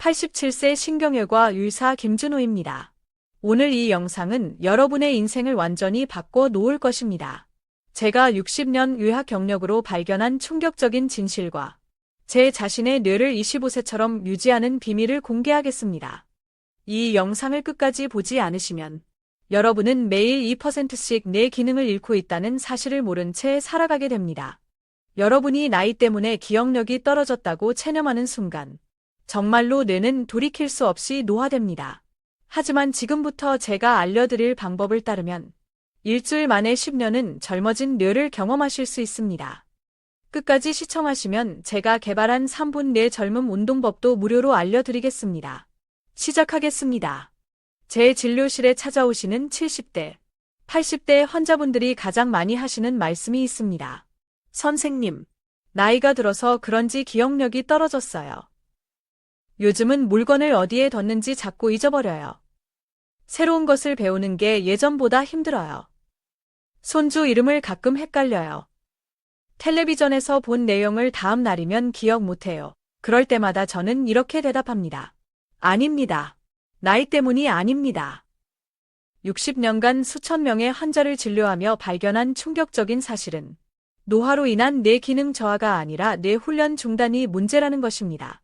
87세 신경혈과 유사 김준호입니다. 오늘 이 영상은 여러분의 인생을 완전히 바꿔 놓을 것입니다. 제가 60년 의학 경력으로 발견한 충격적인 진실과 제 자신의 뇌를 25세처럼 유지하는 비밀을 공개하겠습니다. 이 영상을 끝까지 보지 않으시면 여러분은 매일 2%씩 뇌 기능을 잃고 있다는 사실을 모른 채 살아가게 됩니다. 여러분이 나이 때문에 기억력이 떨어졌다고 체념하는 순간 정말로 뇌는 돌이킬 수 없이 노화됩니다. 하지만 지금부터 제가 알려드릴 방법을 따르면 일주일 만에 10년은 젊어진 뇌를 경험하실 수 있습니다. 끝까지 시청하시면 제가 개발한 3분 뇌 젊음 운동법도 무료로 알려드리겠습니다. 시작하겠습니다. 제 진료실에 찾아오시는 70대, 80대 환자분들이 가장 많이 하시는 말씀이 있습니다. 선생님, 나이가 들어서 그런지 기억력이 떨어졌어요. 요즘은 물건을 어디에 뒀는지 자꾸 잊어버려요. 새로운 것을 배우는 게 예전보다 힘들어요. 손주 이름을 가끔 헷갈려요. 텔레비전에서 본 내용을 다음 날이면 기억 못해요. 그럴 때마다 저는 이렇게 대답합니다. 아닙니다. 나이 때문이 아닙니다. 60년간 수천 명의 환자를 진료하며 발견한 충격적인 사실은 노화로 인한 뇌 기능 저하가 아니라 뇌 훈련 중단이 문제라는 것입니다.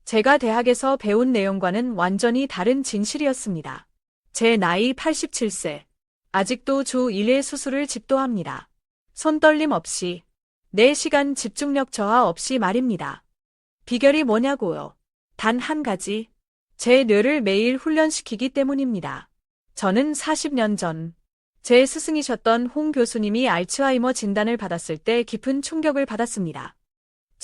제가 대학에서 배운 내용과는 완전히 다른 진실이었습니다. 제 나이 87세. 아직도 주 1회 수술을 집도합니다. 손떨림 없이, 4시간 집중력 저하 없이 말입니다. 비결이 뭐냐고요? 단 한 가지. 제 뇌를 매일 훈련시키기 때문입니다. 저는 40년 전, 제 스승이셨던 홍 교수님이 알츠하이머 진단을 받았을 때 깊은 충격을 받았습니다.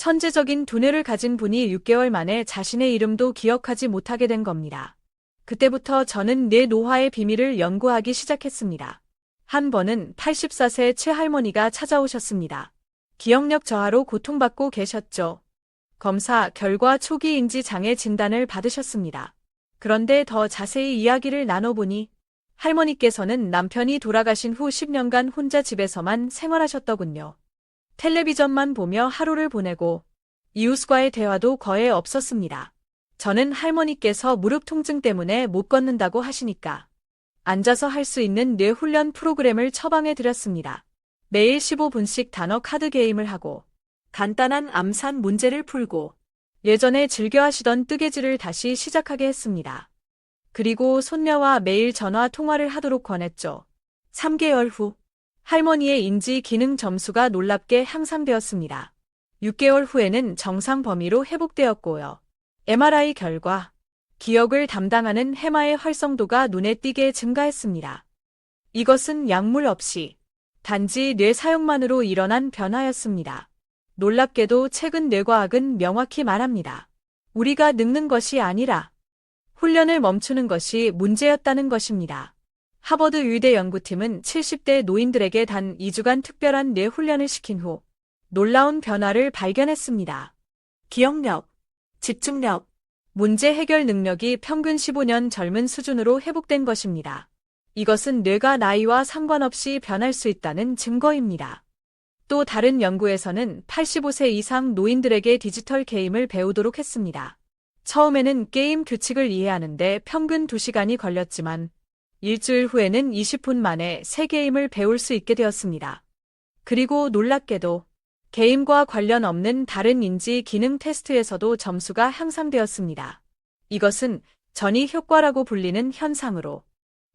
천재적인 두뇌를 가진 분이 6개월 만에 자신의 이름도 기억하지 못하게 된 겁니다. 그때부터 저는 뇌 노화의 비밀을 연구하기 시작했습니다. 한 번은 84세 최할머니가 찾아오셨습니다. 기억력 저하로 고통받고 계셨죠. 검사 결과 초기 인지 장애 진단을 받으셨습니다. 그런데 더 자세히 이야기를 나눠보니 할머니께서는 남편이 돌아가신 후 10년간 혼자 집에서만 생활하셨더군요. 텔레비전만 보며 하루를 보내고 이웃과의 대화도 거의 없었습니다. 저는 할머니께서 무릎 통증 때문에 못 걷는다고 하시니까 앉아서 할 수 있는 뇌 훈련 프로그램을 처방해 드렸습니다. 매일 15분씩 단어 카드 게임을 하고 간단한 암산 문제를 풀고 예전에 즐겨 하시던 뜨개질을 다시 시작하게 했습니다. 그리고 손녀와 매일 전화 통화를 하도록 권했죠. 3개월 후 할머니의 인지 기능 점수가 놀랍게 향상되었습니다. 6개월 후에는 정상 범위로 회복되었고요. MRI 결과 기억을 담당하는 해마의 활성도가 눈에 띄게 증가했습니다. 이것은 약물 없이 단지 뇌 사용만으로 일어난 변화였습니다. 놀랍게도 최근 뇌과학은 명확히 말합니다. 우리가 늙는 것이 아니라 훈련을 멈추는 것이 문제였다는 것입니다. 하버드 의대 연구팀은 70대 노인들에게 단 2주간 특별한 뇌 훈련을 시킨 후 놀라운 변화를 발견했습니다. 기억력, 집중력, 문제 해결 능력이 평균 15년 젊은 수준으로 회복된 것입니다. 이것은 뇌가 나이와 상관없이 변할 수 있다는 증거입니다. 또 다른 연구에서는 85세 이상 노인들에게 디지털 게임을 배우도록 했습니다. 처음에는 게임 규칙을 이해하는데 평균 2시간이 걸렸지만 일주일 후에는 20분 만에 새 게임을 배울 수 있게 되었습니다. 그리고 놀랍게도 게임과 관련 없는 다른 인지 기능 테스트에서도 점수가 향상되었습니다. 이것은 전이 효과라고 불리는 현상으로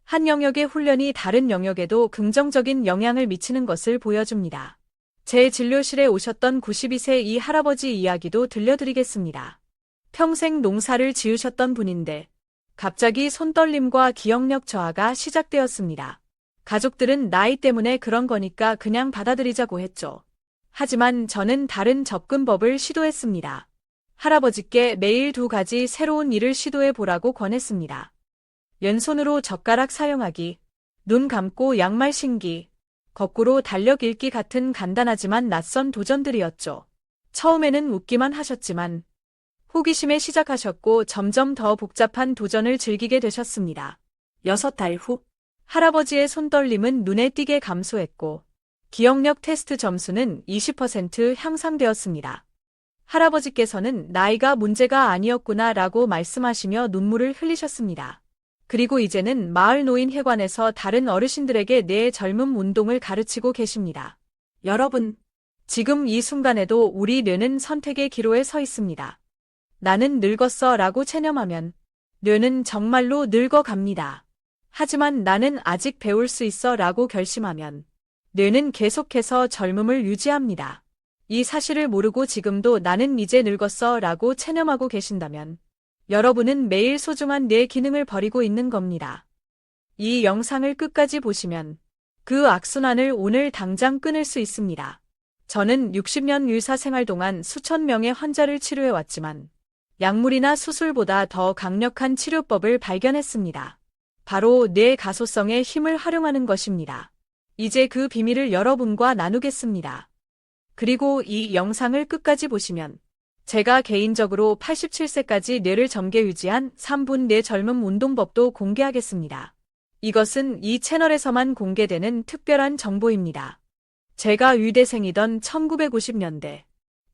한 영역의 훈련이 다른 영역에도 긍정적인 영향을 미치는 것을 보여줍니다. 제 진료실에 오셨던 92세 이 할아버지 이야기도 들려드리겠습니다. 평생 농사를 지으셨던 분인데 갑자기 손떨림과 기억력 저하가 시작되었습니다. 가족들은 나이 때문에 그런 거니까 그냥 받아들이자고 했죠. 하지만 저는 다른 접근법을 시도했습니다. 할아버지께 매일 2가지 새로운 일을 시도해 보라고 권했습니다. 왼손으로 젓가락 사용하기, 눈 감고 양말 신기, 거꾸로 달력 읽기 같은 간단하지만 낯선 도전들이었죠. 처음에는 웃기만 하셨지만 호기심에 시작하셨고 점점 더 복잡한 도전을 즐기게 되셨습니다. 6달 후 할아버지의 손떨림은 눈에 띄게 감소했고 기억력 테스트 점수는 20% 향상되었습니다. 할아버지께서는 나이가 문제가 아니었구나라고 말씀하시며 눈물을 흘리셨습니다. 그리고 이제는 마을 노인회관에서 다른 어르신들에게 내 젊음 운동을 가르치고 계십니다. 여러분, 지금 이 순간에도 우리 뇌는 선택의 기로에 서 있습니다. 나는 늙었어 라고 체념하면 뇌는 정말로 늙어갑니다. 하지만 나는 아직 배울 수 있어 라고 결심하면 뇌는 계속해서 젊음을 유지합니다. 이 사실을 모르고 지금도 나는 이제 늙었어 라고 체념하고 계신다면 여러분은 매일 소중한 뇌 기능을 버리고 있는 겁니다. 이 영상을 끝까지 보시면 그 악순환을 오늘 당장 끊을 수 있습니다. 저는 60년 의사 생활 동안 수천 명의 환자를 치료해왔지만 약물이나 수술보다 더 강력한 치료법을 발견했습니다. 바로 뇌 가소성의 힘을 활용하는 것입니다. 이제 그 비밀을 여러분과 나누겠습니다. 그리고 이 영상을 끝까지 보시면 제가 개인적으로 87세까지 뇌를 젊게 유지한 3분 뇌 젊음 운동법도 공개하겠습니다. 이것은 이 채널에서만 공개되는 특별한 정보입니다. 제가 의대생이던 1950년대,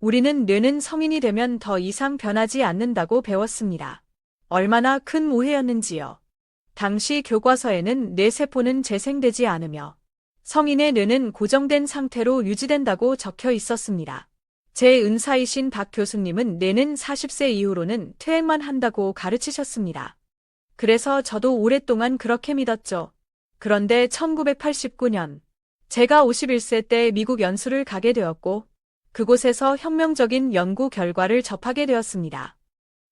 우리는 뇌는 성인이 되면 더 이상 변하지 않는다고 배웠습니다. 얼마나 큰 오해였는지요. 당시 교과서에는 뇌세포는 재생되지 않으며 성인의 뇌는 고정된 상태로 유지된다고 적혀 있었습니다. 제 은사이신 박 교수님은 뇌는 40세 이후로는 퇴행만 한다고 가르치셨습니다. 그래서 저도 오랫동안 그렇게 믿었죠. 그런데 1989년, 제가 51세 때 미국 연수를 가게 되었고, 그곳에서 혁명적인 연구 결과를 접하게 되었습니다.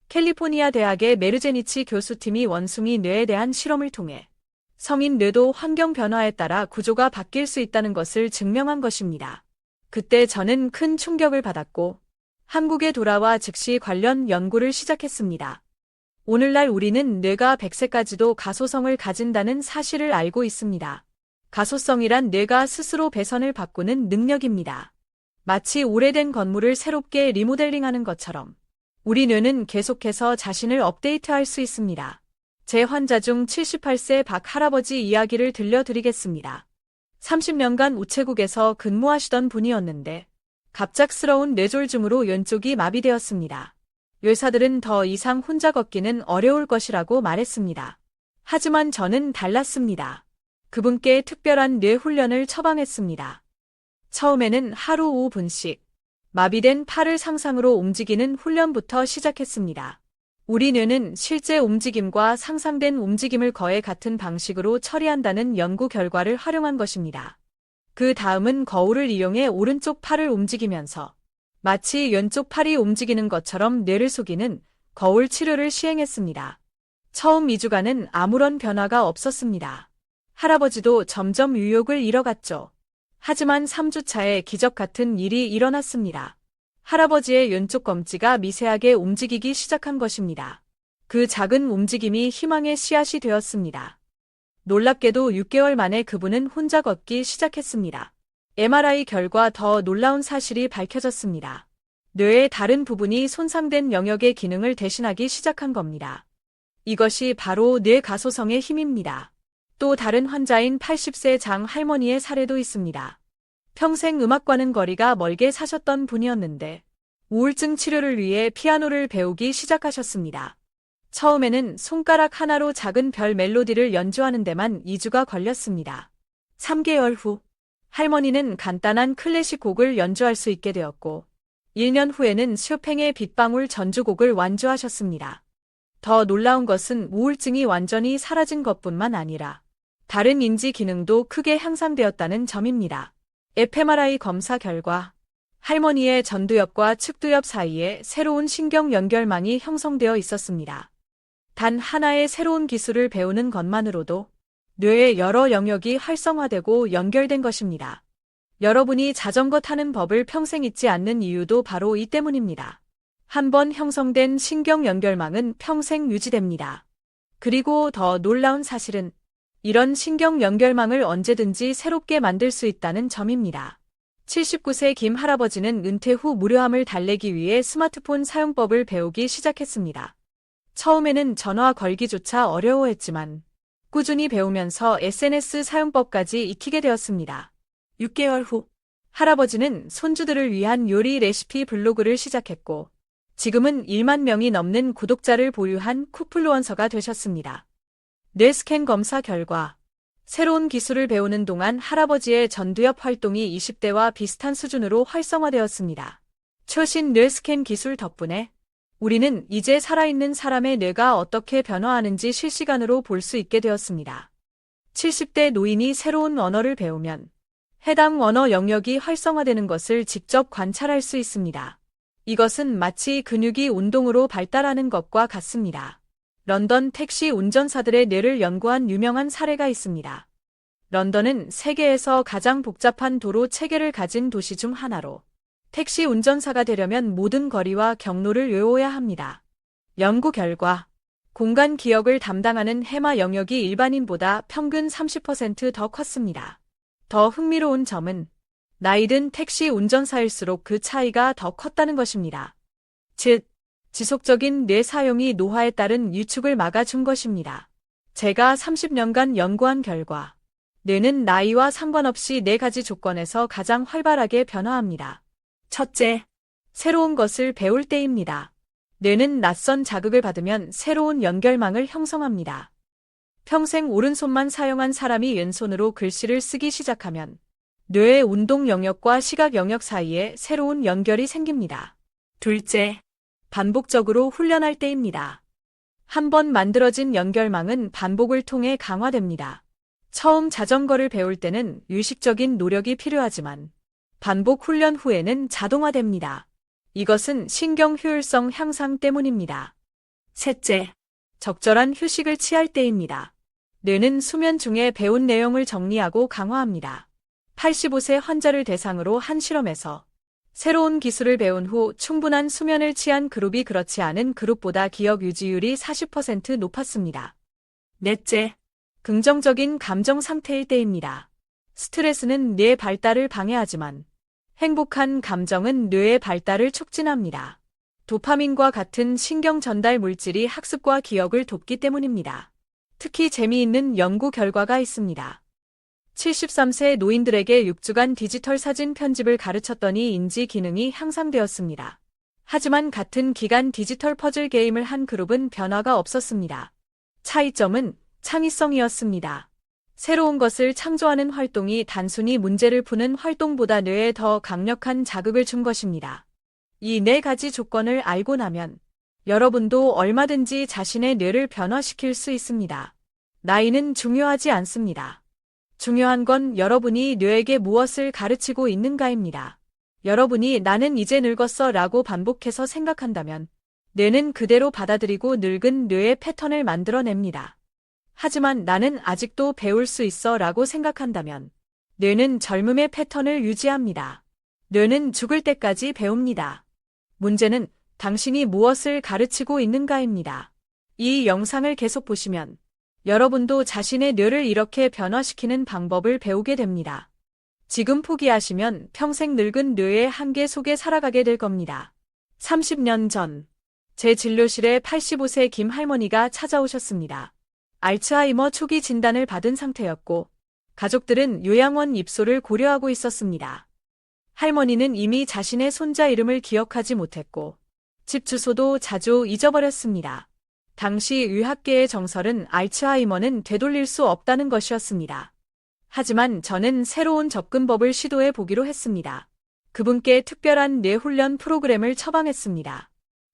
캘리포니아 대학의 메르제니치 교수팀이 원숭이 뇌에 대한 실험을 통해 성인 뇌도 환경 변화에 따라 구조가 바뀔 수 있다는 것을 증명한 것입니다. 그때 저는 큰 충격을 받았고 한국에 돌아와 즉시 관련 연구를 시작했습니다. 오늘날 우리는 뇌가 100세까지도 가소성을 가진다는 사실을 알고 있습니다. 가소성이란 뇌가 스스로 배선을 바꾸는 능력입니다. 마치 오래된 건물을 새롭게 리모델링하는 것처럼 우리 뇌는 계속해서 자신을 업데이트할 수 있습니다. 제 환자 중 78세 박 할아버지 이야기를 들려드리겠습니다. 30년간 우체국에서 근무하시던 분이었는데 갑작스러운 뇌졸중으로 왼쪽이 마비되었습니다. 의사들은 더 이상 혼자 걷기는 어려울 것이라고 말했습니다. 하지만 저는 달랐습니다. 그분께 특별한 뇌 훈련을 처방했습니다. 처음에는 하루 5분씩 마비된 팔을 상상으로 움직이는 훈련부터 시작했습니다. 우리 뇌는 실제 움직임과 상상된 움직임을 거의 같은 방식으로 처리한다는 연구 결과를 활용한 것입니다. 그 다음은 거울을 이용해 오른쪽 팔을 움직이면서 마치 왼쪽 팔이 움직이는 것처럼 뇌를 속이는 거울 치료를 시행했습니다. 처음 2주간은 아무런 변화가 없었습니다. 할아버지도 점점 의욕을 잃어갔죠. 하지만 3주 차에 기적 같은 일이 일어났습니다. 할아버지의 왼쪽 검지가 미세하게 움직이기 시작한 것입니다. 그 작은 움직임이 희망의 씨앗이 되었습니다. 놀랍게도 6개월 만에 그분은 혼자 걷기 시작했습니다. MRI 결과 더 놀라운 사실이 밝혀졌습니다. 뇌의 다른 부분이 손상된 영역의 기능을 대신하기 시작한 겁니다. 이것이 바로 뇌 가소성의 힘입니다. 또 다른 환자인 80세 장 할머니의 사례도 있습니다. 평생 음악과는 거리가 멀게 사셨던 분이었는데 우울증 치료를 위해 피아노를 배우기 시작하셨습니다. 처음에는 손가락 하나로 작은 별 멜로디를 연주하는 데만 2주가 걸렸습니다. 3개월 후 할머니는 간단한 클래식 곡을 연주할 수 있게 되었고 1년 후에는 쇼팽의 빗방울 전주곡을 완주하셨습니다. 더 놀라운 것은 우울증이 완전히 사라진 것뿐만 아니라 다른 인지 기능도 크게 향상되었다는 점입니다. fMRI 검사 결과 할머니의 전두엽과 측두엽 사이에 새로운 신경 연결망이 형성되어 있었습니다. 단 하나의 새로운 기술을 배우는 것만으로도 뇌의 여러 영역이 활성화되고 연결된 것입니다. 여러분이 자전거 타는 법을 평생 잊지 않는 이유도 바로 이 때문입니다. 한번 형성된 신경 연결망은 평생 유지됩니다. 그리고 더 놀라운 사실은 이런 신경 연결망을 언제든지 새롭게 만들 수 있다는 점입니다. 79세 김 할아버지는 은퇴 후 무료함을 달래기 위해 스마트폰 사용법을 배우기 시작했습니다. 처음에는 전화 걸기조차 어려워했지만 꾸준히 배우면서 SNS 사용법까지 익히게 되었습니다. 6개월 후 할아버지는 손주들을 위한 요리 레시피 블로그를 시작했고, 지금은 1만 명이 넘는 구독자를 보유한 쿡플루언서가 되셨습니다. 뇌스캔 검사 결과, 새로운 기술을 배우는 동안 할아버지의 전두엽 활동이 20대와 비슷한 수준으로 활성화되었습니다. 최신 뇌스캔 기술 덕분에 우리는 이제 살아있는 사람의 뇌가 어떻게 변화하는지 실시간으로 볼 수 있게 되었습니다. 70대 노인이 새로운 언어를 배우면 해당 언어 영역이 활성화되는 것을 직접 관찰할 수 있습니다. 이것은 마치 근육이 운동으로 발달하는 것과 같습니다. 런던 택시 운전사들의 뇌를 연구한 유명한 사례가 있습니다. 런던은 세계에서 가장 복잡한 도로 체계를 가진 도시 중 하나로 택시 운전사가 되려면 모든 거리와 경로를 외워야 합니다. 연구 결과 공간 기억을 담당하는 해마 영역이 일반인보다 평균 30% 더 컸습니다. 더 흥미로운 점은 나이든 택시 운전사일수록 그 차이가 더 컸다는 것입니다. 즉, 지속적인 뇌 사용이 노화에 따른 위축을 막아준 것입니다. 제가 30년간 연구한 결과 뇌는 나이와 상관없이 4가지 조건에서 가장 활발하게 변화합니다. 첫째, 새로운 것을 배울 때입니다. 뇌는 낯선 자극을 받으면 새로운 연결망을 형성합니다. 평생 오른손만 사용한 사람이 왼손으로 글씨를 쓰기 시작하면 뇌의 운동 영역과 시각 영역 사이에 새로운 연결이 생깁니다. 둘째, 반복적으로 훈련할 때입니다. 한 번 만들어진 연결망은 반복을 통해 강화됩니다. 처음 자전거를 배울 때는 의식적인 노력이 필요하지만 반복 훈련 후에는 자동화됩니다. 이것은 신경 효율성 향상 때문입니다. 셋째, 적절한 휴식을 취할 때입니다. 뇌는 수면 중에 배운 내용을 정리하고 강화합니다. 85세 환자를 대상으로 한 실험에서 새로운 기술을 배운 후 충분한 수면을 취한 그룹이 그렇지 않은 그룹보다 기억 유지율이 40% 높았습니다. 넷째, 긍정적인 감정 상태일 때입니다. 스트레스는 뇌 발달을 방해하지만 행복한 감정은 뇌의 발달을 촉진합니다. 도파민과 같은 신경 전달 물질이 학습과 기억을 돕기 때문입니다. 특히 재미있는 연구 결과가 있습니다. 73세 노인들에게 6주간 디지털 사진 편집을 가르쳤더니 인지 기능이 향상되었습니다. 하지만 같은 기간 디지털 퍼즐 게임을 한 그룹은 변화가 없었습니다. 차이점은 창의성이었습니다. 새로운 것을 창조하는 활동이 단순히 문제를 푸는 활동보다 뇌에 더 강력한 자극을 준 것입니다. 이 4가지 조건을 알고 나면 여러분도 얼마든지 자신의 뇌를 변화시킬 수 있습니다. 나이는 중요하지 않습니다. 중요한 건 여러분이 뇌에게 무엇을 가르치고 있는가입니다. 여러분이 나는 이제 늙었어 라고 반복해서 생각한다면 뇌는 그대로 받아들이고 늙은 뇌의 패턴을 만들어냅니다. 하지만 나는 아직도 배울 수 있어 라고 생각한다면 뇌는 젊음의 패턴을 유지합니다. 뇌는 죽을 때까지 배웁니다. 문제는 당신이 무엇을 가르치고 있는가입니다. 이 영상을 계속 보시면 여러분도 자신의 뇌를 이렇게 변화시키는 방법을 배우게 됩니다. 지금 포기하시면 평생 늙은 뇌의 한계 속에 살아가게 될 겁니다. 30년 전, 제 진료실에 85세 김 할머니가 찾아오셨습니다. 알츠하이머 초기 진단을 받은 상태였고, 가족들은 요양원 입소를 고려하고 있었습니다. 할머니는 이미 자신의 손자 이름을 기억하지 못했고, 집 주소도 자주 잊어버렸습니다. 당시 의학계의 정설은 알츠하이머는 되돌릴 수 없다는 것이었습니다. 하지만 저는 새로운 접근법을 시도해 보기로 했습니다. 그분께 특별한 뇌훈련 프로그램을 처방했습니다.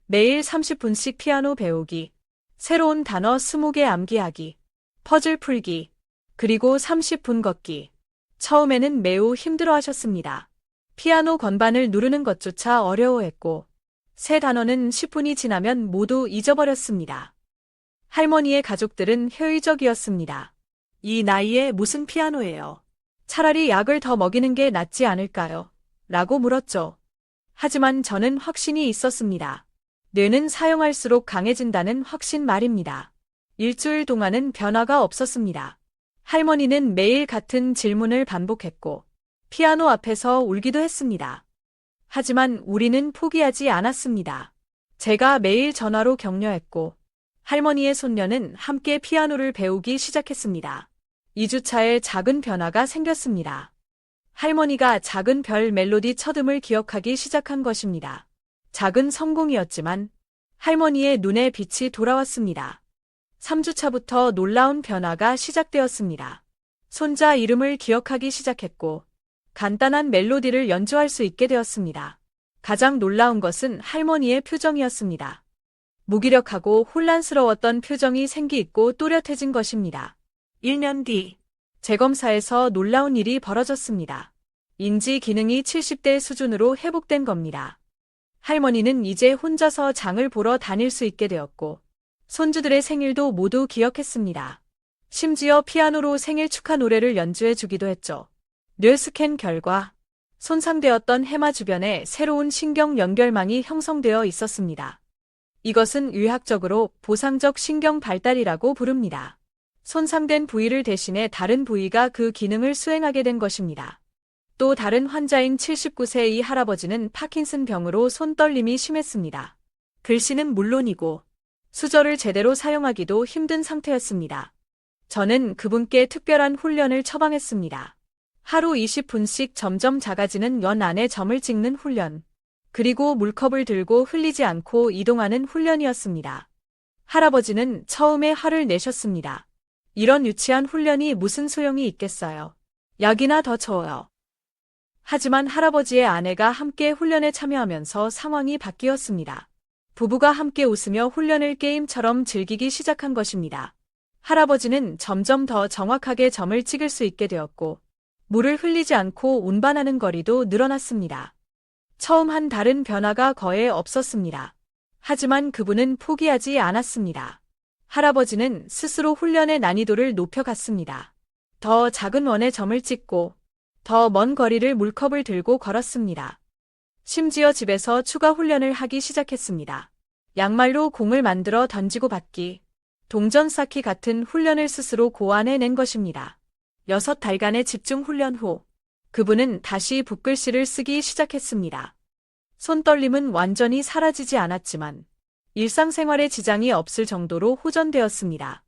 매일 30분씩 피아노 배우기, 새로운 단어 20개 암기하기, 퍼즐 풀기, 그리고 30분 걷기. 처음에는 매우 힘들어하셨습니다. 피아노 건반을 누르는 것조차 어려워했고, 새 단어는 10분이 지나면 모두 잊어버렸습니다. 할머니의 가족들은 회의적이었습니다. 이 나이에 무슨 피아노예요? 차라리 약을 더 먹이는 게 낫지 않을까요? 라고 물었죠. 하지만 저는 확신이 있었습니다. 뇌는 사용할수록 강해진다는 확신 말입니다. 일주일 동안은 변화가 없었습니다. 할머니는 매일 같은 질문을 반복했고, 피아노 앞에서 울기도 했습니다. 하지만 우리는 포기하지 않았습니다. 제가 매일 전화로 격려했고, 할머니의 손녀는 함께 피아노를 배우기 시작했습니다. 2주차에 작은 변화가 생겼습니다. 할머니가 작은 별 멜로디 첫음을 기억하기 시작한 것입니다. 작은 성공이었지만 할머니의 눈에 빛이 돌아왔습니다. 3주차부터 놀라운 변화가 시작되었습니다. 손자 이름을 기억하기 시작했고 간단한 멜로디를 연주할 수 있게 되었습니다. 가장 놀라운 것은 할머니의 표정이었습니다. 무기력하고 혼란스러웠던 표정이 생기있고 또렷해진 것입니다. 1년 뒤 재검사에서 놀라운 일이 벌어졌습니다. 인지 기능이 70대 수준으로 회복된 겁니다. 할머니는 이제 혼자서 장을 보러 다닐 수 있게 되었고 손주들의 생일도 모두 기억했습니다. 심지어 피아노로 생일 축하 노래를 연주해 주기도 했죠. 뇌스캔 결과 손상되었던 해마 주변에 새로운 신경 연결망이 형성되어 있었습니다. 이것은 의학적으로 보상적 신경 발달이라고 부릅니다. 손상된 부위를 대신해 다른 부위가 그 기능을 수행하게 된 것입니다. 또 다른 환자인 79세 이 할아버지는 파킨슨 병으로 손떨림이 심했습니다. 글씨는 물론이고 수저를 제대로 사용하기도 힘든 상태였습니다. 저는 그분께 특별한 훈련을 처방했습니다. 하루 20분씩 점점 작아지는 연 안에 점을 찍는 훈련, 그리고 물컵을 들고 흘리지 않고 이동하는 훈련이었습니다. 할아버지는 처음에 화를 내셨습니다. 이런 유치한 훈련이 무슨 소용이 있겠어요. 약이나 더 줘요. 하지만 할아버지의 아내가 함께 훈련에 참여하면서 상황이 바뀌었습니다. 부부가 함께 웃으며 훈련을 게임처럼 즐기기 시작한 것입니다. 할아버지는 점점 더 정확하게 점을 찍을 수 있게 되었고 물을 흘리지 않고 운반하는 거리도 늘어났습니다. 처음 한 다른 변화가 거의 없었습니다. 하지만 그분은 포기하지 않았습니다. 할아버지는 스스로 훈련의 난이도를 높여갔습니다. 더 작은 원의 점을 찍고 더 먼 거리를 물컵을 들고 걸었습니다. 심지어 집에서 추가 훈련을 하기 시작했습니다. 양말로 공을 만들어 던지고 받기, 동전 쌓기 같은 훈련을 스스로 고안해낸 것입니다. 6달간의 집중 훈련 후 그분은 다시 붓글씨를 쓰기 시작했습니다. 손떨림은 완전히 사라지지 않았지만 일상생활에 지장이 없을 정도로 호전되었습니다.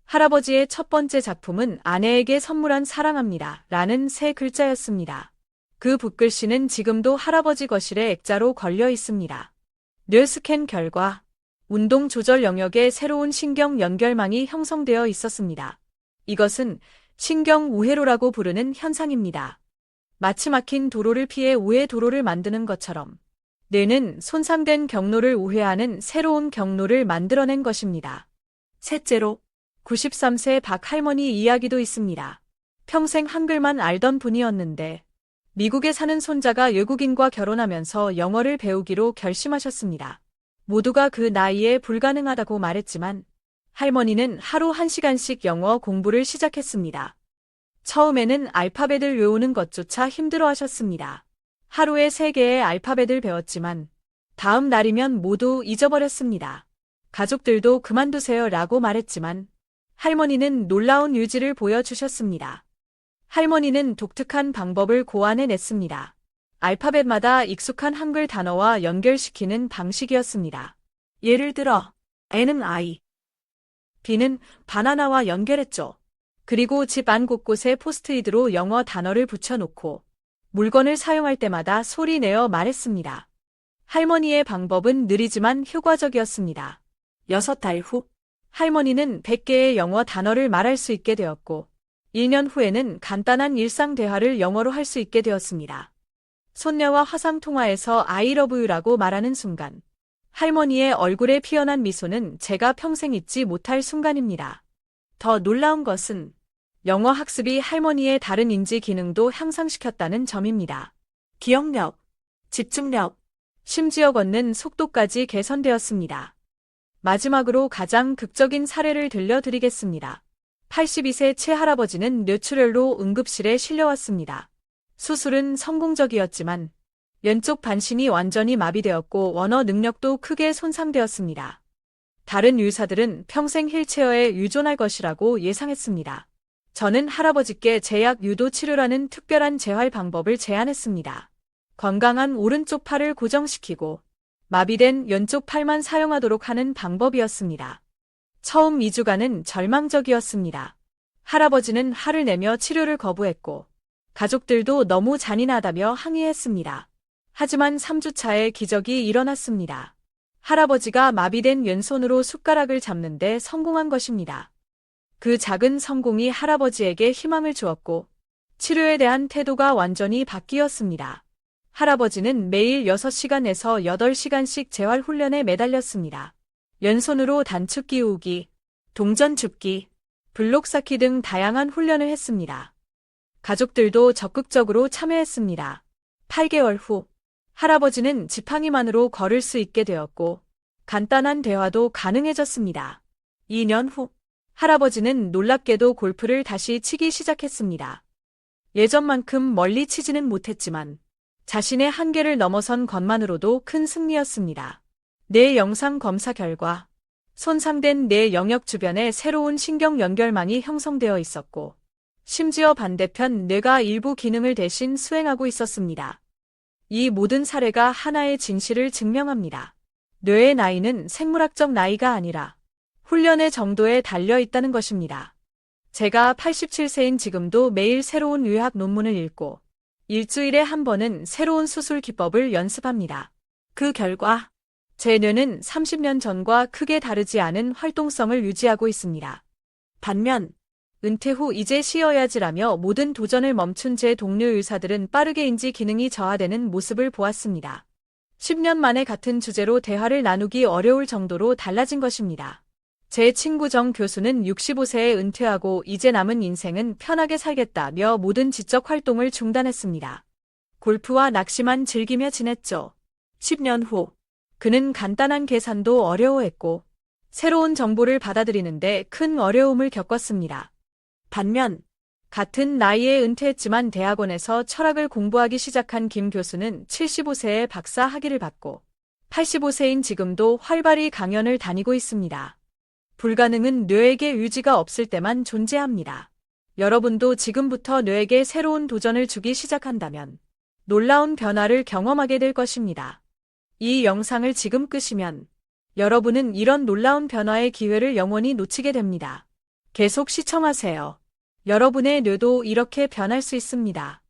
할아버지의 첫 번째 작품은 아내에게 선물한 사랑합니다 라는 세 글자였습니다. 그 붓글씨는 지금도 할아버지 거실에 액자로 걸려 있습니다. 뇌스캔 결과 운동 조절 영역에 새로운 신경 연결망이 형성되어 있었습니다. 이것은 신경 우회로라고 부르는 현상입니다. 마치 막힌 도로를 피해 우회 도로를 만드는 것처럼 뇌는 손상된 경로를 우회하는 새로운 경로를 만들어낸 것입니다. 셋째로 93세 박 할머니 이야기도 있습니다. 평생 한글만 알던 분이었는데 미국에 사는 손자가 외국인과 결혼하면서 영어를 배우기로 결심하셨습니다. 모두가 그 나이에 불가능하다고 말했지만 할머니는 하루 1시간씩 영어 공부를 시작했습니다. 처음에는 알파벳을 외우는 것조차 힘들어하셨습니다. 하루에 3개의 알파벳을 배웠지만 다음 날이면 모두 잊어버렸습니다. 가족들도 그만두세요 라고 말했지만 할머니는 놀라운 유지를 보여주셨습니다. 할머니는 독특한 방법을 고안해냈습니다. 알파벳마다 익숙한 한글 단어와 연결시키는 방식이었습니다. 예를 들어 N은 I, B는 바나나와 연결했죠. 그리고 집 안 곳곳에 포스트잇으로 영어 단어를 붙여놓고 물건을 사용할 때마다 소리 내어 말했습니다. 할머니의 방법은 느리지만 효과적이었습니다. 6달 후 할머니는 100개의 영어 단어를 말할 수 있게 되었고 1년 후에는 간단한 일상 대화를 영어로 할 수 있게 되었습니다. 손녀와 화상통화에서 I love you라고 말하는 순간 할머니의 얼굴에 피어난 미소는 제가 평생 잊지 못할 순간입니다. 더 놀라운 것은 영어 학습이 할머니의 다른 인지 기능도 향상시켰다는 점입니다. 기억력, 집중력, 심지어 걷는 속도까지 개선되었습니다. 마지막으로 가장 극적인 사례를 들려드리겠습니다. 82세 최할아버지는 뇌출혈로 응급실에 실려왔습니다. 수술은 성공적이었지만 왼쪽 반신이 완전히 마비되었고 원어 능력도 크게 손상되었습니다. 다른 의사들은 평생 휠체어에 의존할 것이라고 예상했습니다. 저는 할아버지께 제약 유도 치료라는 특별한 재활 방법을 제안했습니다. 건강한 오른쪽 팔을 고정시키고 마비된 왼쪽 팔만 사용하도록 하는 방법이었습니다. 처음 2주간은 절망적이었습니다. 할아버지는 화를 내며 치료를 거부했고 가족들도 너무 잔인하다며 항의했습니다. 하지만 3주차에 기적이 일어났습니다. 할아버지가 마비된 왼손으로 숟가락을 잡는데 성공한 것입니다. 그 작은 성공이 할아버지에게 희망을 주었고 치료에 대한 태도가 완전히 바뀌었습니다. 할아버지는 매일 6시간에서 8시간씩 재활훈련에 매달렸습니다. 왼손으로 단축 끼우기, 동전 줍기, 블록 쌓기 등 다양한 훈련을 했습니다. 가족들도 적극적으로 참여했습니다. 8개월 후, 할아버지는 지팡이만으로 걸을 수 있게 되었고, 간단한 대화도 가능해졌습니다. 2년 후, 할아버지는 놀랍게도 골프를 다시 치기 시작했습니다. 예전만큼 멀리 치지는 못했지만, 자신의 한계를 넘어선 것만으로도 큰 승리였습니다. 뇌 영상 검사 결과, 손상된 뇌 영역 주변에 새로운 신경 연결망이 형성되어 있었고, 심지어 반대편 뇌가 일부 기능을 대신 수행하고 있었습니다. 이 모든 사례가 하나의 진실을 증명합니다. 뇌의 나이는 생물학적 나이가 아니라 훈련의 정도에 달려 있다는 것입니다. 제가 87세인 지금도 매일 새로운 의학 논문을 읽고 일주일에 한 번은 새로운 수술 기법을 연습합니다. 그 결과 제 뇌는 30년 전과 크게 다르지 않은 활동성을 유지하고 있습니다. 반면 은퇴 후 이제 쉬어야지라며 모든 도전을 멈춘 제 동료 의사들은 빠르게 인지 기능이 저하되는 모습을 보았습니다. 10년 만에 같은 주제로 대화를 나누기 어려울 정도로 달라진 것입니다. 제 친구 정 교수는 65세에 은퇴하고 이제 남은 인생은 편하게 살겠다며 모든 지적 활동을 중단했습니다. 골프와 낚시만 즐기며 지냈죠. 10년 후, 그는 간단한 계산도 어려워했고 새로운 정보를 받아들이는데 큰 어려움을 겪었습니다. 반면 같은 나이에 은퇴했지만 대학원에서 철학을 공부하기 시작한 김 교수는 75세에 박사 학위를 받고 85세인 지금도 활발히 강연을 다니고 있습니다. 불가능은 뇌에게 의지가 없을 때만 존재합니다. 여러분도 지금부터 뇌에게 새로운 도전을 주기 시작한다면 놀라운 변화를 경험하게 될 것입니다. 이 영상을 지금 끄시면 여러분은 이런 놀라운 변화의 기회를 영원히 놓치게 됩니다. 계속 시청하세요. 여러분의 뇌도 이렇게 변할 수 있습니다.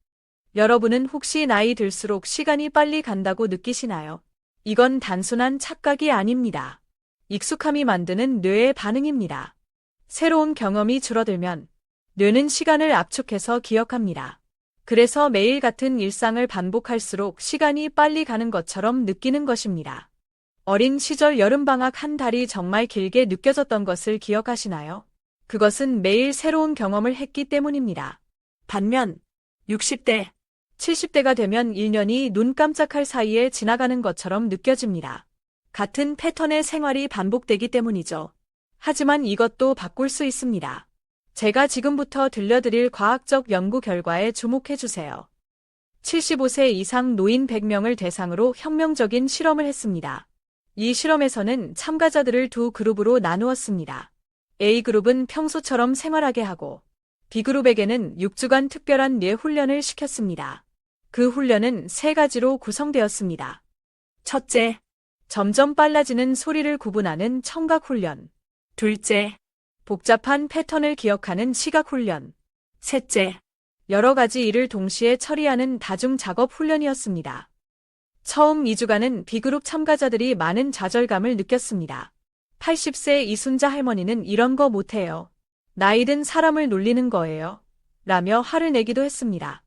여러분은 혹시 나이 들수록 시간이 빨리 간다고 느끼시나요? 이건 단순한 착각이 아닙니다. 익숙함이 만드는 뇌의 반응입니다. 새로운 경험이 줄어들면 뇌는 시간을 압축해서 기억합니다. 그래서 매일 같은 일상을 반복할수록 시간이 빨리 가는 것처럼 느끼는 것입니다. 어린 시절 여름방학 한 달이 정말 길게 느껴졌던 것을 기억하시나요? 그것은 매일 새로운 경험을 했기 때문입니다. 반면 60대, 70대가 되면 1년이 눈 깜짝할 사이에 지나가는 것처럼 느껴집니다. 같은 패턴의 생활이 반복되기 때문이죠. 하지만 이것도 바꿀 수 있습니다. 제가 지금부터 들려드릴 과학적 연구 결과에 주목해주세요. 75세 이상 노인 100명을 대상으로 혁명적인 실험을 했습니다. 이 실험에서는 참가자들을 두 그룹으로 나누었습니다. A그룹은 평소처럼 생활하게 하고 B그룹에게는 6주간 특별한 뇌 훈련을 시켰습니다. 그 훈련은 세 가지로 구성되었습니다. 첫째, 점점 빨라지는 소리를 구분하는 청각 훈련. 둘째, 복잡한 패턴을 기억하는 시각 훈련. 셋째, 여러 가지 일을 동시에 처리하는 다중 작업 훈련이었습니다. 처음 2주간은 B그룹 참가자들이 많은 좌절감을 느꼈습니다. 80세 이순자 할머니는 이런 거 못해요. 나이 든 사람을 놀리는 거예요. 라며 화를 내기도 했습니다.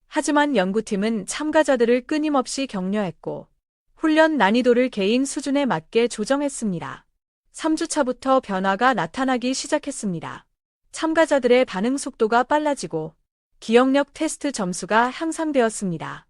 하지만 연구팀은 참가자들을 끊임없이 격려했고 훈련 난이도를 개인 수준에 맞게 조정했습니다. 3주차부터 변화가 나타나기 시작했습니다. 참가자들의 반응 속도가 빨라지고 기억력 테스트 점수가 향상되었습니다.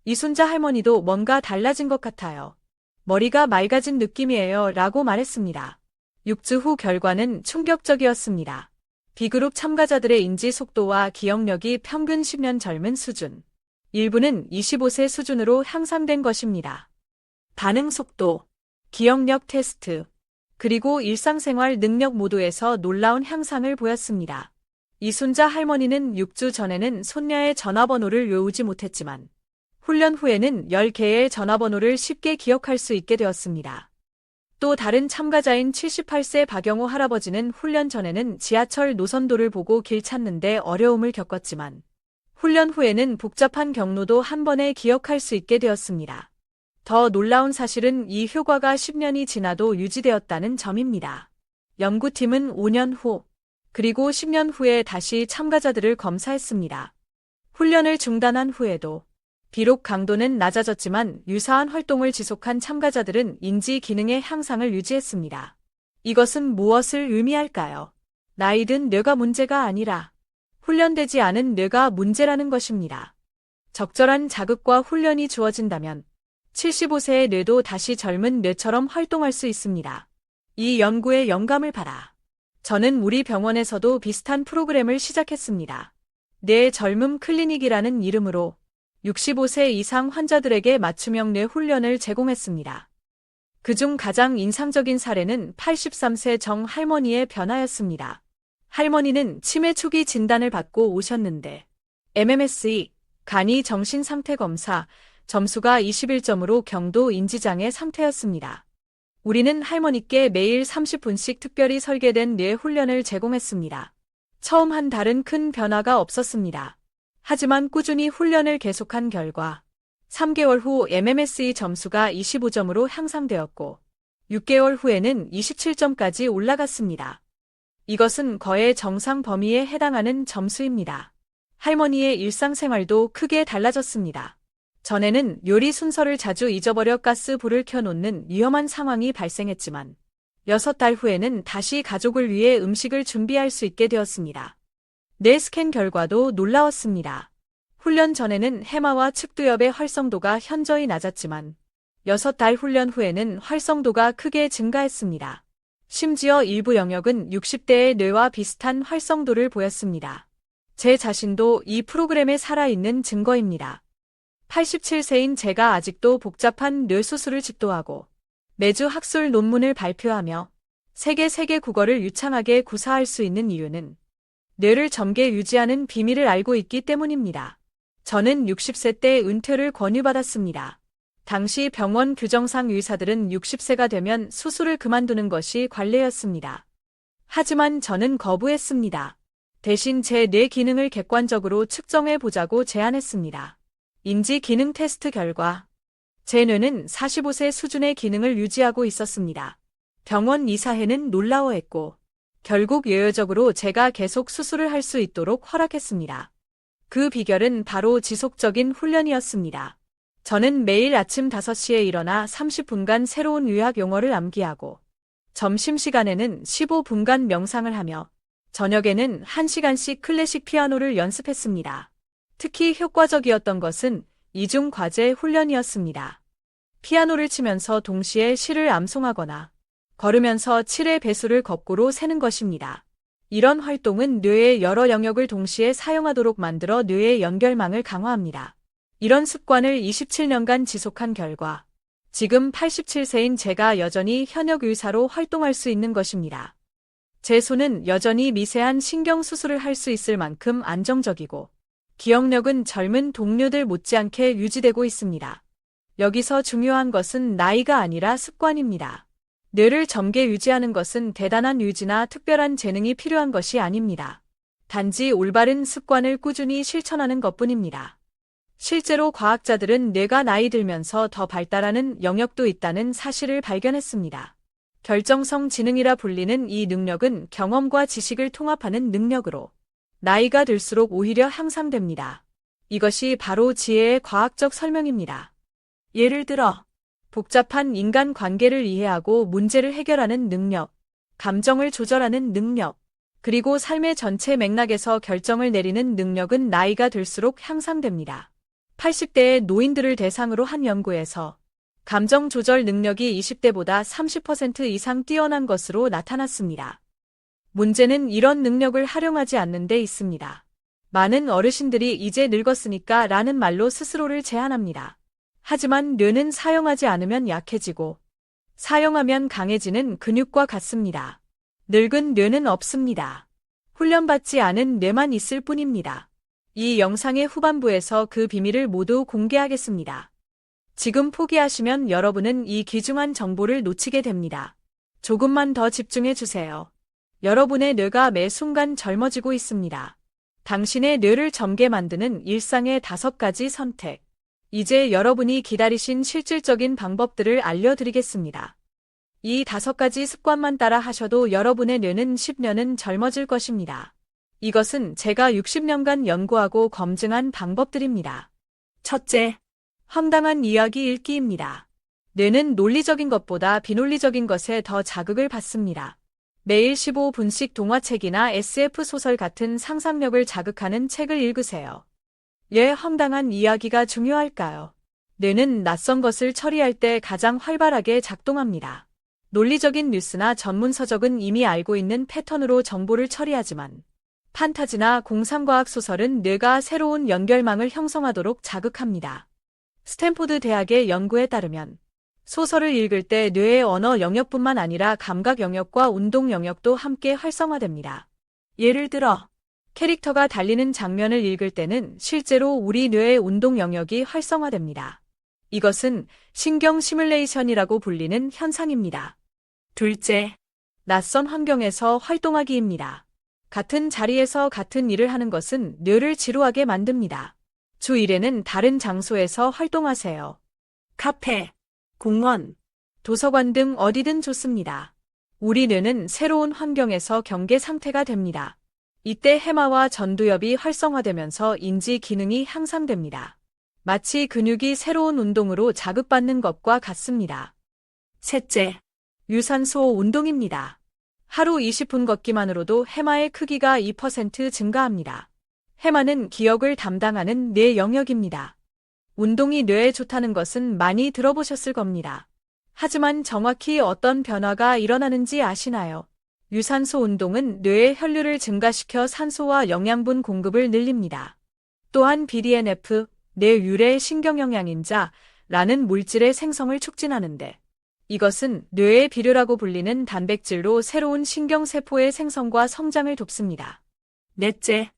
이순자 할머니도 뭔가 달라진 것 같아요. 머리가 맑아진 느낌이에요 라고 말했습니다. 6주 후 결과는 충격적이었습니다. B그룹 참가자들의 인지 속도와 기억력이 평균 10년 젊은 수준, 일부는 25세 수준으로 향상된 것입니다. 반응 속도, 기억력 테스트, 그리고 일상생활 능력 모두에서 놀라운 향상을 보였습니다. 이순자 할머니는 6주 전에는 손녀의 전화번호를 외우지 못했지만 훈련 후에는 10개의 전화번호를 쉽게 기억할 수 있게 되었습니다. 또 다른 참가자인 78세 박영호 할아버지는 훈련 전에는 지하철 노선도를 보고 길 찾는데 어려움을 겪었지만 훈련 후에는 복잡한 경로도 한 번에 기억할 수 있게 되었습니다. 더 놀라운 사실은 이 효과가 10년이 지나도 유지되었다는 점입니다. 연구팀은 5년 후, 그리고 10년 후에 다시 참가자들을 검사했습니다. 훈련을 중단한 후에도 비록 강도는 낮아졌지만 유사한 활동을 지속한 참가자들은 인지 기능의 향상을 유지했습니다. 이것은 무엇을 의미할까요? 나이든 뇌가 문제가 아니라 훈련되지 않은 뇌가 문제라는 것입니다. 적절한 자극과 훈련이 주어진다면 75세의 뇌도 다시 젊은 뇌처럼 활동할 수 있습니다. 이 연구에 영감을 받아 저는 우리 병원에서도 비슷한 프로그램을 시작했습니다. 뇌 젊음 클리닉이라는 이름으로 65세 이상 환자들에게 맞춤형 뇌 훈련을 제공했습니다. 그중 가장 인상적인 사례는 83세 정 할머니의 변화였습니다. 할머니는 치매 초기 진단을 받고 오셨는데 MMSE, 간이 정신상태검사, 점수가 21점으로 경도 인지장애 상태였습니다. 우리는 할머니께 매일 30분씩 특별히 설계된 뇌 훈련을 제공했습니다. 처음 한 달은 큰 변화가 없었습니다. 하지만 꾸준히 훈련을 계속한 결과 3개월 후 MMSE 점수가 25점으로 향상되었고 6개월 후에는 27점까지 올라갔습니다. 이것은 거의 정상 범위에 해당하는 점수입니다. 할머니의 일상생활도 크게 달라졌습니다. 전에는 요리 순서를 자주 잊어버려 가스불을 켜놓는 위험한 상황이 발생했지만 6달 후에는 다시 가족을 위해 음식을 준비할 수 있게 되었습니다. 뇌 스캔 결과도 놀라웠습니다. 훈련 전에는 해마와 측두엽의 활성도가 현저히 낮았지만 6달 훈련 후에는 활성도가 크게 증가했습니다. 심지어 일부 영역은 60대의 뇌와 비슷한 활성도를 보였습니다. 제 자신도 이 프로그램에 살아있는 증거입니다. 87세인 제가 아직도 복잡한 뇌 수술을 집도하고 매주 학술 논문을 발표하며 세계 국어를 유창하게 구사할 수 있는 이유는 뇌를 젊게 유지하는 비밀을 알고 있기 때문입니다. 저는 60세 때 은퇴를 권유받았습니다. 당시 병원 규정상 의사들은 60세가 되면 수술을 그만두는 것이 관례였습니다. 하지만 저는 거부했습니다. 대신 제 뇌 기능을 객관적으로 측정해 보자고 제안했습니다. 인지 기능 테스트 결과 제 뇌는 45세 수준의 기능을 유지하고 있었습니다. 병원 이사회는 놀라워했고 결국 예외적으로 제가 계속 수술을 할 수 있도록 허락했습니다. 그 비결은 바로 지속적인 훈련이었습니다. 저는 매일 아침 5시에 일어나 30분간 새로운 의학 용어를 암기하고 점심시간에는 15분간 명상을 하며 저녁에는 1시간씩 클래식 피아노를 연습했습니다. 특히 효과적이었던 것은 이중 과제 훈련이었습니다. 피아노를 치면서 동시에 시를 암송하거나 걸으면서 7의 배수를 거꾸로 세는 것입니다. 이런 활동은 뇌의 여러 영역을 동시에 사용하도록 만들어 뇌의 연결망을 강화합니다. 이런 습관을 27년간 지속한 결과 지금 87세인 제가 여전히 현역 의사로 활동할 수 있는 것입니다. 제 손은 여전히 미세한 신경 수술을 할 수 있을 만큼 안정적이고 기억력은 젊은 동료들 못지않게 유지되고 있습니다. 여기서 중요한 것은 나이가 아니라 습관입니다. 뇌를 젊게 유지하는 것은 대단한 유지나 특별한 재능이 필요한 것이 아닙니다. 단지 올바른 습관을 꾸준히 실천하는 것뿐입니다. 실제로 과학자들은 뇌가 나이 들면서 더 발달하는 영역도 있다는 사실을 발견했습니다. 결정성 지능이라 불리는 이 능력은 경험과 지식을 통합하는 능력으로 나이가 들수록 오히려 향상됩니다. 이것이 바로 지혜의 과학적 설명입니다. 예를 들어 복잡한 인간 관계를 이해하고 문제를 해결하는 능력, 감정을 조절하는 능력, 그리고 삶의 전체 맥락에서 결정을 내리는 능력은 나이가 들수록 향상됩니다. 80대의 노인들을 대상으로 한 연구에서 감정 조절 능력이 20대보다 30% 이상 뛰어난 것으로 나타났습니다. 문제는 이런 능력을 활용하지 않는 데 있습니다. 많은 어르신들이 이제 늙었으니까 라는 말로 스스로를 제한합니다. 하지만 뇌는 사용하지 않으면 약해지고 사용하면 강해지는 근육과 같습니다. 늙은 뇌는 없습니다. 훈련받지 않은 뇌만 있을 뿐입니다. 이 영상의 후반부에서 그 비밀을 모두 공개하겠습니다. 지금 포기하시면 여러분은 이 귀중한 정보를 놓치게 됩니다. 조금만 더 집중해 주세요. 여러분의 뇌가 매 순간 젊어지고 있습니다. 당신의 뇌를 젊게 만드는 일상의 5가지 선택. 이제 여러분이 기다리신 실질적인 방법들을 알려드리겠습니다. 이 5가지 습관만 따라 하셔도 여러분의 뇌는 10년은 젊어질 것입니다. 이것은 제가 60년간 연구하고 검증한 방법들입니다. 첫째, 황당한 이야기 읽기입니다. 뇌는 논리적인 것보다 비논리적인 것에 더 자극을 받습니다. 매일 15분씩 동화책이나 SF 소설 같은 상상력을 자극하는 책을 읽으세요. 왜 황당한 이야기가 중요할까요? 뇌는 낯선 것을 처리할 때 가장 활발하게 작동합니다. 논리적인 뉴스나 전문 서적은 이미 알고 있는 패턴으로 정보를 처리하지만 판타지나 공상과학 소설은 뇌가 새로운 연결망을 형성하도록 자극합니다. 스탠포드 대학의 연구에 따르면 소설을 읽을 때 뇌의 언어 영역뿐만 아니라 감각 영역과 운동 영역도 함께 활성화됩니다. 예를 들어, 캐릭터가 달리는 장면을 읽을 때는 실제로 우리 뇌의 운동 영역이 활성화됩니다. 이것은 신경 시뮬레이션이라고 불리는 현상입니다. 둘째, 낯선 환경에서 활동하기입니다. 같은 자리에서 같은 일을 하는 것은 뇌를 지루하게 만듭니다. 주 1회는 다른 장소에서 활동하세요. 카페, 공원, 도서관 등 어디든 좋습니다. 우리 뇌는 새로운 환경에서 경계 상태가 됩니다. 이때 해마와 전두엽이 활성화되면서 인지 기능이 향상됩니다. 마치 근육이 새로운 운동으로 자극받는 것과 같습니다. 셋째, 유산소 운동입니다. 하루 20분 걷기만으로도 해마의 크기가 2% 증가합니다. 해마는 기억을 담당하는 뇌 영역입니다. 운동이 뇌에 좋다는 것은 많이 들어보셨을 겁니다. 하지만 정확히 어떤 변화가 일어나는지 아시나요? 유산소 운동은 뇌의 혈류를 증가시켜 산소와 영양분 공급을 늘립니다. 또한 BDNF, 뇌 유래 신경영양인자라는 물질의 생성을 촉진하는데 이것은 뇌의 비료라고 불리는 단백질로 새로운 신경세포의 생성과 성장을 돕습니다. 넷째,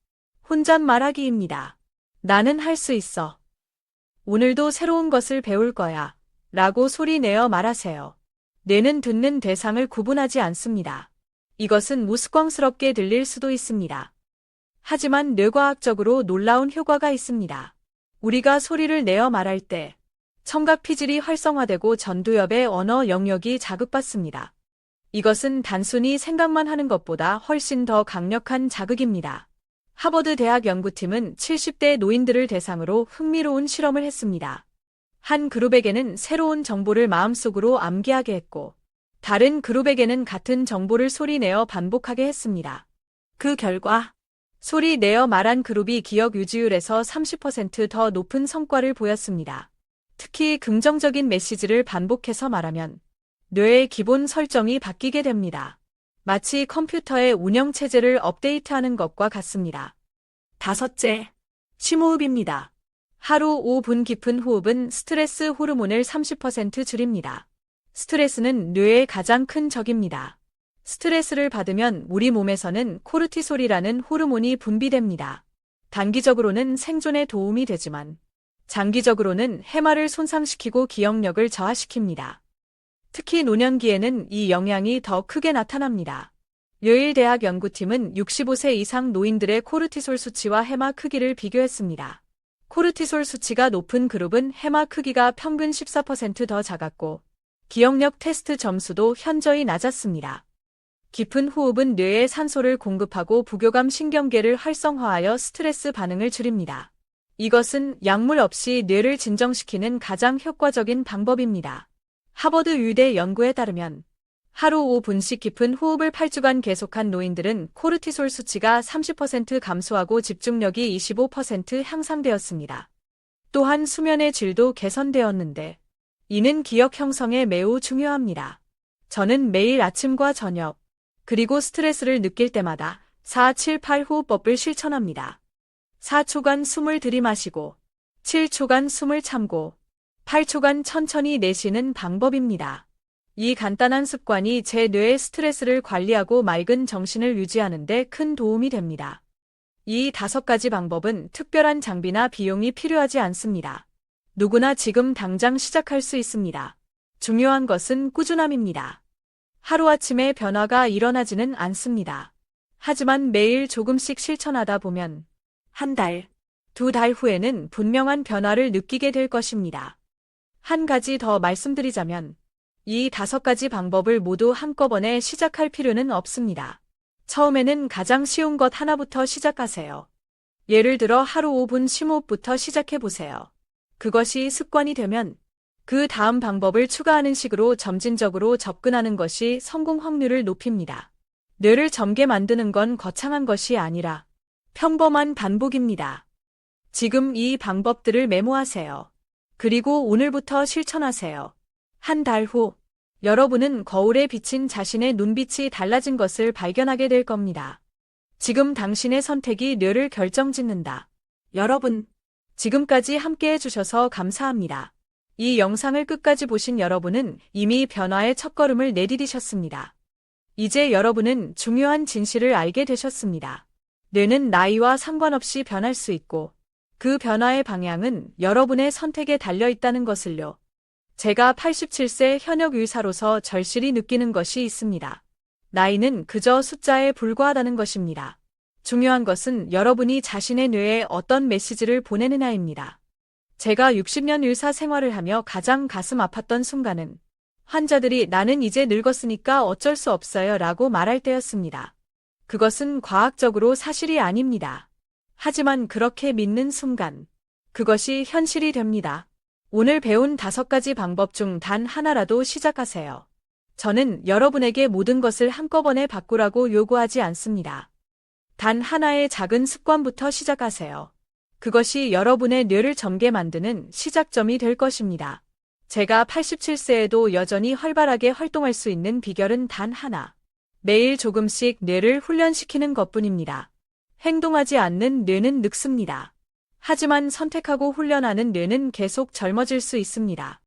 혼잣말하기입니다. 나는 할 수 있어. 오늘도 새로운 것을 배울 거야. 라고 소리내어 말하세요. 뇌는 듣는 대상을 구분하지 않습니다. 이것은 우스꽝스럽게 들릴 수도 있습니다. 하지만 뇌과학적으로 놀라운 효과가 있습니다. 우리가 소리를 내어 말할 때 청각 피질이 활성화되고 전두엽의 언어 영역이 자극받습니다. 이것은 단순히 생각만 하는 것보다 훨씬 더 강력한 자극입니다. 하버드 대학 연구팀은 70대 노인들을 대상으로 흥미로운 실험을 했습니다. 한 그룹에게는 새로운 정보를 마음속으로 암기하게 했고, 다른 그룹에게는 같은 정보를 소리내어 반복하게 했습니다. 그 결과, 소리내어 말한 그룹이 기억 유지율에서 30% 더 높은 성과를 보였습니다. 특히 긍정적인 메시지를 반복해서 말하면 뇌의 기본 설정이 바뀌게 됩니다. 마치 컴퓨터의 운영체제를 업데이트하는 것과 같습니다. 다섯째, 심호흡입니다. 하루 5분 깊은 호흡은 스트레스 호르몬을 30% 줄입니다. 스트레스는 뇌의 가장 큰 적입니다. 스트레스를 받으면 우리 몸에서는 코르티솔이라는 호르몬이 분비됩니다. 단기적으로는 생존에 도움이 되지만 장기적으로는 해마를 손상시키고 기억력을 저하시킵니다. 특히 노년기에는 이 영향이 더 크게 나타납니다. 예일 대학 연구팀은 65세 이상 노인들의 코르티솔 수치와 해마 크기를 비교했습니다. 코르티솔 수치가 높은 그룹은 해마 크기가 평균 14% 더 작았고 기억력 테스트 점수도 현저히 낮았습니다. 깊은 호흡은 뇌에 산소를 공급하고 부교감 신경계를 활성화하여 스트레스 반응을 줄입니다. 이것은 약물 없이 뇌를 진정시키는 가장 효과적인 방법입니다. 하버드 의대 연구에 따르면 하루 5분씩 깊은 호흡을 8주간 계속한 노인들은 코르티솔 수치가 30% 감소하고 집중력이 25% 향상되었습니다. 또한 수면의 질도 개선되었는데 이는 기억 형성에 매우 중요합니다. 저는 매일 아침과 저녁, 그리고 스트레스를 느낄 때마다 4-7-8 호흡법을 실천합니다. 4초간 숨을 들이마시고 7초간 숨을 참고 8초간 천천히 내쉬는 방법입니다. 이 간단한 습관이 제 뇌의 스트레스를 관리하고 맑은 정신을 유지하는 데 큰 도움이 됩니다. 이 5가지 방법은 특별한 장비나 비용이 필요하지 않습니다. 누구나 지금 당장 시작할 수 있습니다. 중요한 것은 꾸준함입니다. 하루아침에 변화가 일어나지는 않습니다. 하지만 매일 조금씩 실천하다 보면 한 달, 두 달 후에는 분명한 변화를 느끼게 될 것입니다. 한 가지 더 말씀드리자면, 이 5가지 방법을 모두 한꺼번에 시작할 필요는 없습니다. 처음에는 가장 쉬운 것 하나부터 시작하세요. 예를 들어 하루 5분 심호흡부터 시작해 보세요. 그것이 습관이 되면 그 다음 방법을 추가하는 식으로 점진적으로 접근하는 것이 성공 확률을 높입니다. 뇌를 젊게 만드는 건 거창한 것이 아니라 평범한 반복입니다. 지금 이 방법들을 메모하세요. 그리고 오늘부터 실천하세요. 한 달 후, 여러분은 거울에 비친 자신의 눈빛이 달라진 것을 발견하게 될 겁니다. 지금 당신의 선택이 뇌를 결정짓는다. 여러분, 지금까지 함께 해주셔서 감사합니다. 이 영상을 끝까지 보신 여러분은 이미 변화의 첫걸음을 내디디셨습니다. 이제 여러분은 중요한 진실을 알게 되셨습니다. 뇌는 나이와 상관없이 변할 수 있고 그 변화의 방향은 여러분의 선택에 달려 있다는 것을요. 제가 87세 현역 의사로서 절실히 느끼는 것이 있습니다. 나이는 그저 숫자에 불과하다는 것입니다. 중요한 것은 여러분이 자신의 뇌에 어떤 메시지를 보내느냐입니다. 제가 60년 의사 생활을 하며 가장 가슴 아팠던 순간은 환자들이 나는 이제 늙었으니까 어쩔 수 없어요 라고 말할 때였습니다. 그것은 과학적으로 사실이 아닙니다. 하지만 그렇게 믿는 순간, 그것이 현실이 됩니다. 오늘 배운 5가지 방법 중 단 하나라도 시작하세요. 저는 여러분에게 모든 것을 한꺼번에 바꾸라고 요구하지 않습니다. 단 하나의 작은 습관부터 시작하세요. 그것이 여러분의 뇌를 젊게 만드는 시작점이 될 것입니다. 제가 87세에도 여전히 활발하게 활동할 수 있는 비결은 단 하나. 매일 조금씩 뇌를 훈련시키는 것뿐입니다. 행동하지 않는 뇌는 늙습니다. 하지만 선택하고 훈련하는 뇌는 계속 젊어질 수 있습니다.